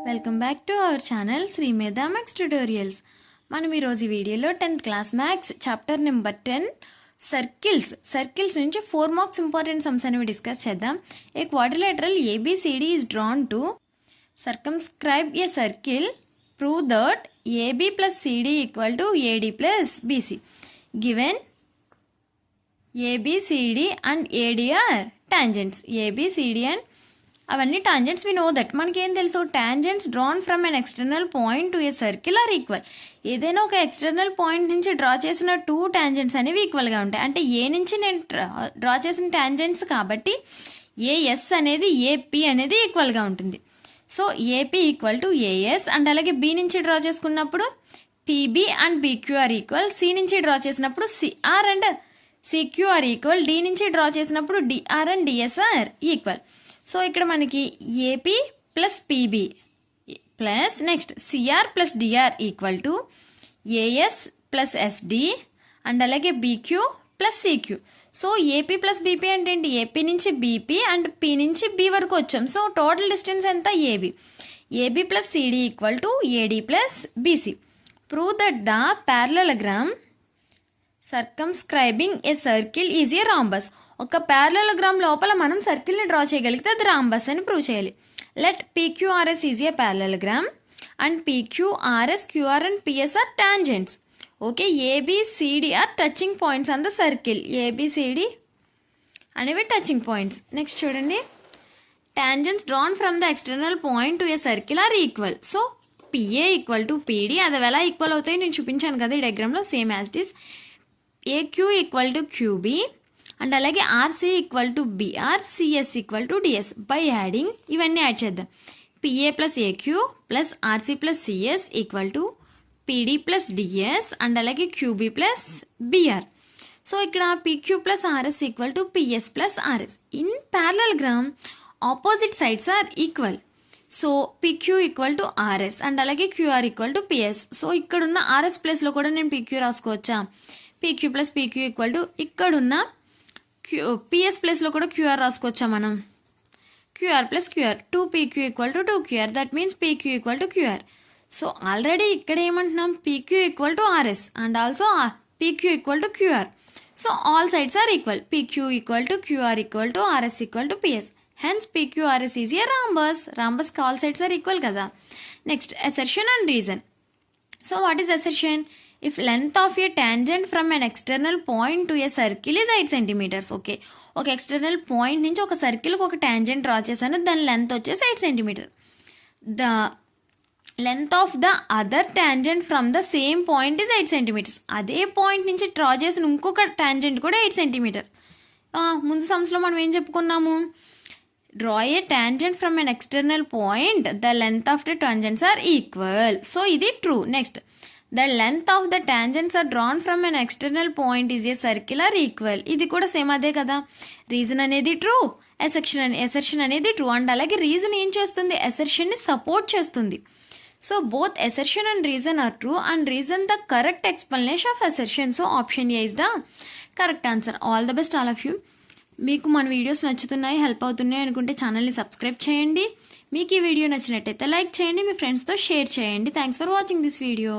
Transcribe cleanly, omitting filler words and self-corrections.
Welcome back to our channel Sri Medha maths tutorials. మనం ఈరోజు ఈ వీడియోలో 10th class maths chapter number 10 circles నుంచి 4 మార్క్స్ ఇంపార్టెంట్ సమ్స్ అనేవి డిస్కస్ చేద్దాం. A quadrilateral ABCD is drawn to circumscribe a circle. Prove that AB plus CD equal to AD plus BC. Given ABCD and AD are tangents. ABCD and అవన్నీ tangents. We know that. మనకేం తెలుసు, tangents drawn from an external point to a circle are equal. ఏదైనా ఒక external point నుంచి draw చేసిన 2 tangents అనేవి ఈక్వల్గా ఉంటాయి. అంటే ఏ నుంచి నేను డ్రా చేసిన టాంజెంట్స్ కాబట్టి ఏఎస్ అనేది ఏపీ అనేది ఈక్వల్గా ఉంటుంది. So AP equal to AS. And అలాగే బి నుంచి డ్రా చేసుకున్నప్పుడు PB and BQR equal. C నుంచి డ్రా చేసినప్పుడు CR and CQR equal. D నుంచి డ్రా చేసినప్పుడు DR and DSR equal. So ఇక్కడ మనకి AP plus PB plus next CR plus DR equal to AS plus SD and అలాగే BQ plus CQ. So AP plus BP అంటే ఏంటి, AP నుంచి BP and P నుంచి B వరకు వచ్చాం. So total distance ఎంత, AB. AB plus CD equal to AD plus BC. Prove that the parallelogram circumscribing a circle is a rhombus. ఒక parallelogram లోపల మనం సర్కిల్ని డ్రా చేయగలిగితే అది రాంబస్ అని ప్రూవ్ చేయాలి. Let PQRS is a parallelogram and PQRS, QR and PS are tangents. Okay, ABCD are touching points on the circle. ABCD అనేవి touching points. Next చూడండి, tangents drawn from the external point to a circle are equal. So PA equal to PD. అది ఎలా equal అవుతాయి నేను చూపించాను కదా ఈ డయాగ్రామ్లో, same as it is. AQ equal to QB and అలాగే RC equal to BR, CS equal to DS. By adding ఇవన్నీ యాడ్ చేద్దాం. PA plus AQ plus RC plus CS equal to PD plus DS and అలాగే QB plus BR. So ఇక్కడ PQ plus RS equal to PS plus RS. In parallelogram opposite sides are equal. So PQ equal to RS and అలాగే QR equal to PS. So ఇక్కడున్న RS ప్లేస్లో కూడా నేను PQ రాసుకోవచ్చా. PQ plus PQ equal to ఇక్కడున్న PS ప్లేస్లో కూడా QR రాసుకోవచ్చా మనం. QR plus QR, 2pq equal to 2qr. That means pq equal to QR. So already ఇక్కడ ఏమంటున్నాం, pq equal to RS and also pq equal to QR. So all sides are equal. pq equal to QR equal to RS equal to PS. Hence pqrs is a rhombus. రాంబస్కి all sides are equal కదా. Next assertion and reason. So what is assertion? If length of a tangent from an external point to a circle is 8 centimeters. Okay, ఒక external point నుంచి ఒక సర్కిల్కి ఒక tangent draw చేశాను, దాని length వచ్చేసి 8 centimeter. The length of the other tangent from the same point is 8 centimeters. అదే point నుంచి draw చేసిన ఇంకొక టాంజెంట్ కూడా 8 centimeters. ముందు సమ్స్లో మనం ఏం చెప్పుకున్నాము, draw A tangent from an external point, the length of the tangents are equal. So ఇది true. Next, the length of the tangents are drawn from an external point is a circular equal. ఇది కూడా same అదే కదా. Reason అనేది true, assertion అనేది true. And అలాగే reason ఏం చేస్తుంది, అసర్షన్ని సపోర్ట్ చేస్తుంది. So both assertion and reason are true and reason the correct explanation of assertion. So option A is the correct answer. All the best all of you. మీకు మన videos నచ్చుతున్నాయి, help అవుతున్నాయి అనుకుంటే ఛానల్ని subscribe చేయండి. మీకు ఈ video నచ్చినట్టయితే like చేయండి, మీ ఫ్రెండ్స్తో షేర్ చేయండి. Thanks for watching this video.